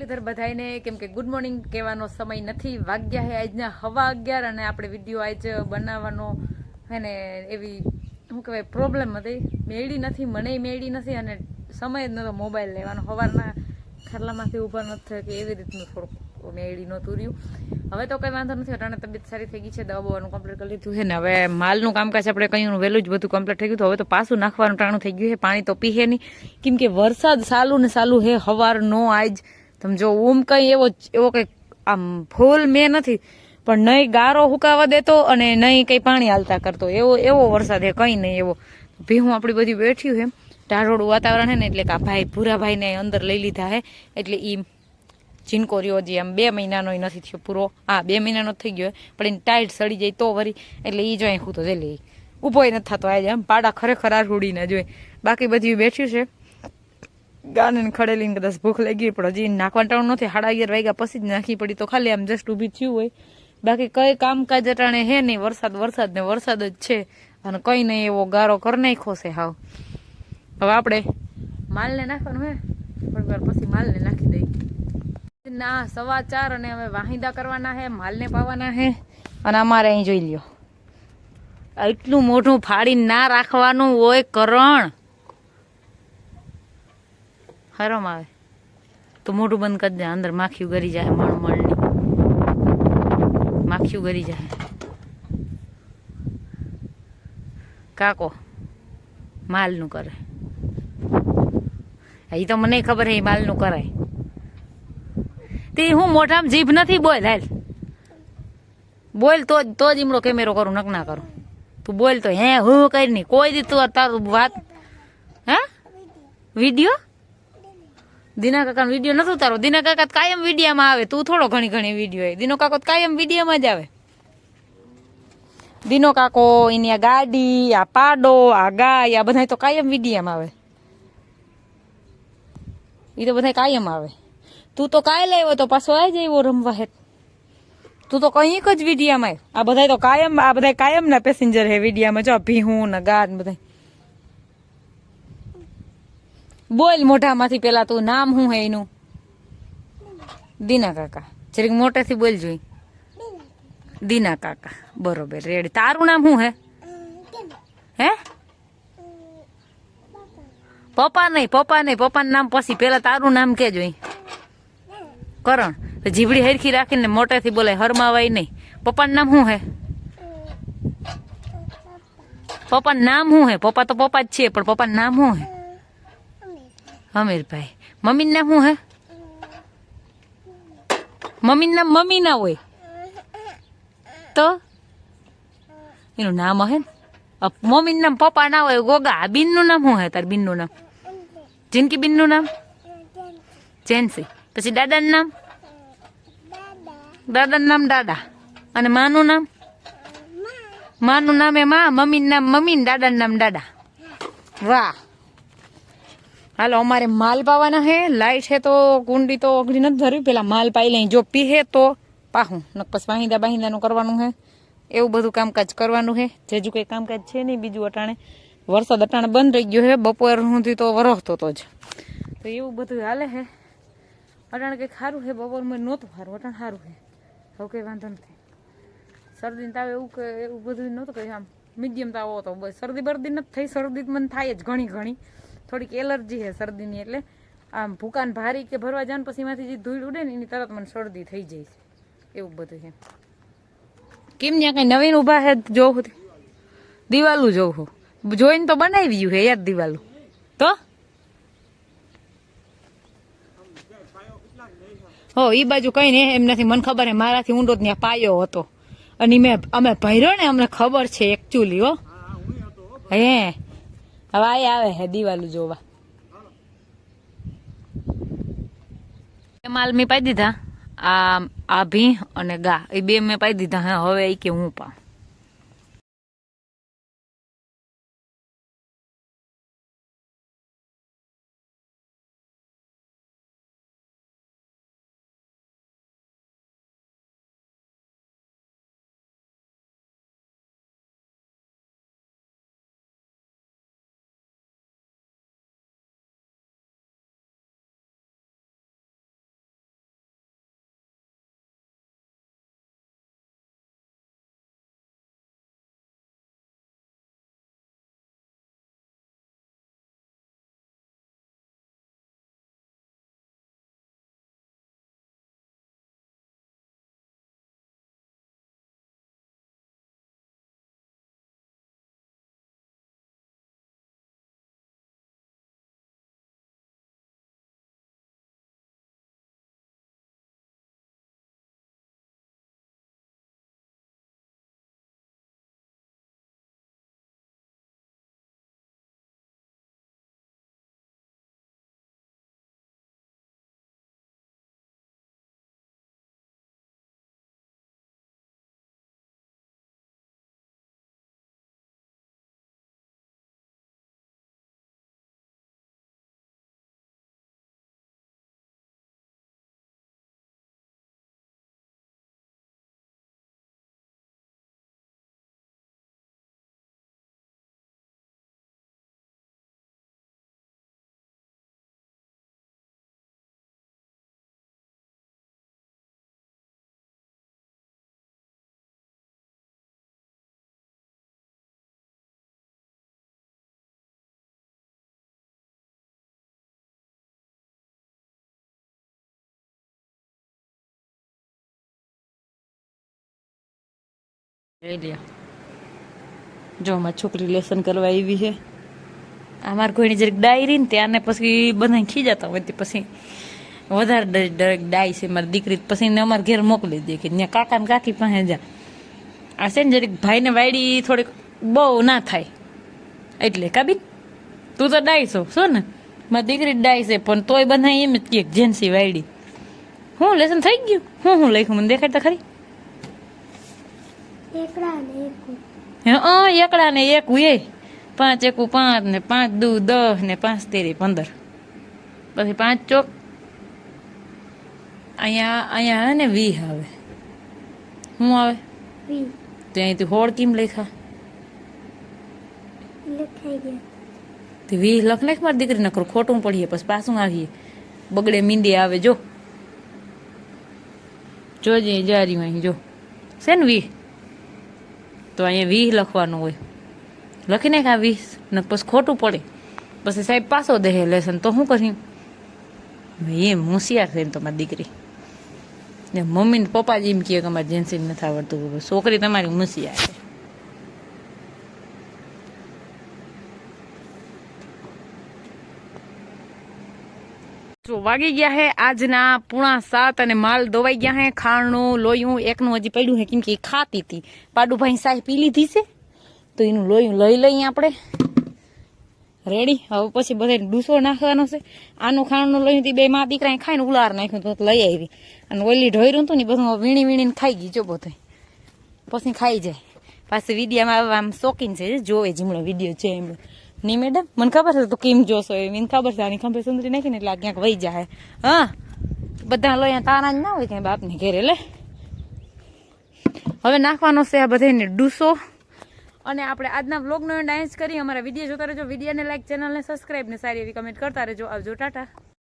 મુરલીધર બધાઈને કેમ કે good morning કહેવાનો સમય નથી, વાગ્યા હે આજના 11:15 અને આપણે વિડીયો આજ બનાવવાનો હે ને એવી શું કહેવાય પ્રોબ્લેમ હતી, મેળી નથી, મને મેળી નથી અને સમય જ નહોતો મોબાઈલ લેવાનો. સવારના ખાટલામાંથી ઊભા નથી થયો કે એવી રીતનું થોડુંક મેળી નહોતું રહ્યું. હવે તો કંઈ વાંધો નથી, અટાણે તબિયત સારી થઈ ગઈ છે, દવા બવાનું કમ્પ્લીટ કરી લીધું છે ને હવે માલનું કામકાજ આપણે કહ્યું વહેલું જ બધું કમ્પ્લીટ થઈ ગયું. તો હવે તો પાછું નાખવાનું ટાણું થઈ ગયું છે, પાણી તો પીહે નહીં કેમ કે વરસાદ ચાલુ ને ચાલુ હે સવારનો. આજ તમે જો કંઈ એવો કંઈ આમ ફૂલ મેં નથી પણ નહીં ગારો હુકાવા દેતો અને નહીં કંઈ પાણી હાલતા કરતો, એવો વરસાદ હે, કંઈ નહીં એવો. ભીહું આપણી બધી બેઠ્યું છે, ઢાળોળું વાતાવરણ છે ને એટલે કે આ ભાઈ ભૂરાભાઈને અંદર લઈ લીધા હે એટલે એ જીનકો રહ્યો હજી આમ 2 મહિનાનો નથી થયો પૂરો. 2 મહિનાનો થઈ ગયો પણ એને ટાઈટ સડી જાય તો વરી એટલે એ જોઈએ હું તો જઈ ઊભો નથી થતો આજે. આમ પાડા ખરેખર આ રૂડીને જોઈએ, બાકી બધી બેઠ્યું છે ગાને ખડેલીને કદાચ ભૂખ લાગી પણ હજી નાખવાનું ટાણું નથી. 11:30 વાગ્યા પછી જ નાખી પડી તો ખાલી આમ જસ્ટ ઊભી થયું હોય, બાકી કઈ કામકાજ અટાણે હે નહીં. વરસાદ જ છે અને કંઈ નહીં એવો ગારો કરી નાખ્યો છે હાવ. હવે આપણે માલને નાખવાનું હે, થોડીક વાર પછી માલને નાખી દઈ ના 4:15 અને હવે વાહિંદા કરવાના હે, માલને પાવાના હે. અને અમારે અહીં જોઈ લ્યો એટલું મોઢું ફાડીને ના રાખવાનું હોય કરણ, હરમ આવે તો મોઢું બંધ કરી દે, અંદર માખીયું ગરી જાય, મળની માખીયું ગરી જાય. કાકો માલનું કરે એ તો મને ખબર હે, માલનું કરાય તે હું મોઢામાં જીભ નથી, બોલ હાલ બોલ તો જ ઈમડો કેમેરો કરું, નક ના કરું. તું બોલ તો હે હું કઈ નહીં કોઈ દી તું તારું વાત હે વિડીયો દીના કાકા વિડીયો નથી ઉતારો. દીના કાકા કાયમ વિડીયામાં આવે, તું થોડો ઘણી વિડીયો. દીનો કાકો કાયમ વિડીયામાં જ આવે. દીનો કાકો એની આ ગાડી, આ પાડો, આ ગાય, આ બધા તો કાયમ વિડીયામાં આવે. એ તો બધા કાયમ આવે. તું તો કાય લાવ્યો તો પાછો આવી જાય એવો રમવા હે. તું તો કંઈક જ વિડીયામાં આવે. આ બધા તો કાયમ, આ બધા કાયમ ના પેસેન્જર હે વિડીયામાં. જો ભીહું ને ગાડ બધા બોલ મોઢામાંથી પેલા તું નામ શું હે એનું? દીના કાકા. જરીક મોટેથી બોલ જોઈ. દીના કાકા બરોબર રેડી. તારું નામ શું હે? હે પપ્પા નહીં પપ્પાનું નામ પછી, પેલા તારું નામ કે જોઈ. કરણ. જીભડી હરખી રાખીને મોટેથી બોલાય, હરમાવાય નહીં. પપ્પાનું નામ શું હે? પપ્પાનું નામ શું હે? પપ્પા તો પપ્પા જ છે પણ પપ્પાનું નામ શું હે? અમીરભાઈ. મમ્મીનું નામ શું હે? મમ્મીનું નામ મમ્મી ના હોય તો એનું નામ હે ને. મમ્મીનું નામ પપ્પા ના હોય. ગોગા. બીનનું નામ શું હે? તાર બીનનું નામ? જિનકી બીનનું નામ જેન્સી. પછી દાદાનું નામ? દાદાનું નામ દાદા. અને માનું નામ? માનું નામ એ માં, મમ્મીનું નામ મમ્મી ને દાદાનું નામ દાદા. વાહ. હાલો અમારે માલ પાવાના હે. લાઈટ હે તો કુંડી તો અઘડી નથી ધરવી, પેલા માલ પાઈ લઈ, જો પીહે તો પાહું ન પછી વાહિંદાનું કરવાનું હે. એવું બધું કામકાજ કરવાનું હે. જેજુ કંઈ કામકાજ છે નહીં બીજું અટાણે. વરસાદ અટાણે બંધ રહી ગયો હે, બપોર સુધી તો વરસતો તો જ. તો એવું બધું હાલે હે અટાણે. કંઈક સારું હે, બપોરમાં નહોતું સારું, અટાણે સારું હે. હવે કંઈ વાંધો નથી. શરદી તાવ એવું બધું નહોતું કંઈ, આમ મીડિયમ તાવ હતો. બસ શરદી બરદી નથી થઈ. શરદી મને થાય જ ઘણી થોડીક એલર્જી છે શરદીની, એટલે આમ ભૂકાન ભારી કે ભરવા જાન પછી એમાંથી જે ધૂળ ઉડે ને એની તરત મને શરદી થઈ જાય છે. એવું બધું છે. કેમ ત્યાં કઈ નવીન ઊભા હે? જોવું દિવાલું જોવું જોઈને તો બનાવ્યું હે યાર દિવાલું તો. હો એ બાજુ કઈ ને એમ નથી, મને ખબર હે મારાથી ઊંડો ત્યાં પાયો હતો અને અમે ભર્યો ને, અમને ખબર છે એકચ્યુઅલી. હો હે હવે આ આવે હે દિવાલું જોવા. માલ મેં પાઈ દીધા, આ ભી અને ગા એ 2 મેં પાઈ દીધા. હા હવે એ કે હું પા લઈ લ્યો જો અમારી છોકરી લેસન કરવા આવી છે. અમારે કોઈની જરીક ડાયરી ને ત્યારને પછી બધા ખીજાતા હોય તે પછી વધારે ડાય છે મારી દીકરી પછી ને અમારે ઘેર મોકલી દે કે ત્યાં કાકા ને કાકી પાસે જા. આ છે ને જરીક ભાઈને વાયડી થોડીક બહુ ના થાય એટલે કાબીન તું તો ડાય છો શું ને મારી દીકરી ડાય છે પણ તોય બધા એમ જ કે જેન્સી વાયડી. હું લેસન થઈ ગયું હું લખ્યું મને દેખાડતા ખરી. એકડા ને એક એ 5 એકુ 5 ને 5 દુ 10 ને 5 તેરી 15 પછી 5 ચોક અહીંયા હે ને 20 આવે. શું આવે તો અહીંથી 16 કેમ લખ્યા તે 20 લખ નાખ મારી દીકરી નકરું ખોટું પડીએ પછી પાછું આવીએ બગડે મીંડી આવે જો જોજે જારી અહીં જો છે ને 20 તો અહીંયા 20 લખવાનું હોય લખી નાખ આ 20 ને પછી ખોટું પડે પછી સાહેબ પાછો દે લેસન તો શું કરી એમ હોશિયાર છે ને તમારી દીકરી ને મમ્મી ને પપ્પા જ એમ કહે કે અમારે જેન્સી નથી આવડતું છોકરી તમારી હોશિયાર છે. તો વાગી ગયા હે આજના 6:45 અને માલ દોવાઈ ગયા હે. ખાણનું લોયું એકનું હજી પડ્યું હે કેમ કે ખાતી હતી પાડુભાઈ સાહી પી લીધી છે તો એનું લોયું લઈ લઈએ આપણે રેડી. હવે પછી બધા ડૂસો નાખવાનો છે. આનું ખાણનું લોયું બે માં દીકરા ખાઈને ઉલાર નાખ્યું તો લઈ આવી અને ઓલી ઢોર્યું હતું ને બધું વીણી વીણીને ખાઈ ગઈ જો બધું પછી ખાઈ જાય. પાછી વિડીયામાં આમ શોખીન છે જોવે જીમડો વિડીયો છે એમ નહીં મેડમ મને ખબર છે તું કેમ જોશો એ મને ખબર છે આની ખંભે સુંદરી નાખીને એટલે ક્યાંક વહી જાય. હા બધા લોયા તારા જ ના હોય ક્યાંય બાપને ઘેરે લે. હવે નાખવાનો છે આ બધાને ડૂસો અને આપણે આજના વ્લોગનો એન્ડ અહીં જ કરી. અમારા વિડીયો જોતા રહેજો. વિડીયોને લાઈક ચેનલને સબસ્ક્રાઈબ ને સારી એવી કમેન્ટ કરતા રહેજો. આવજો ટાટા.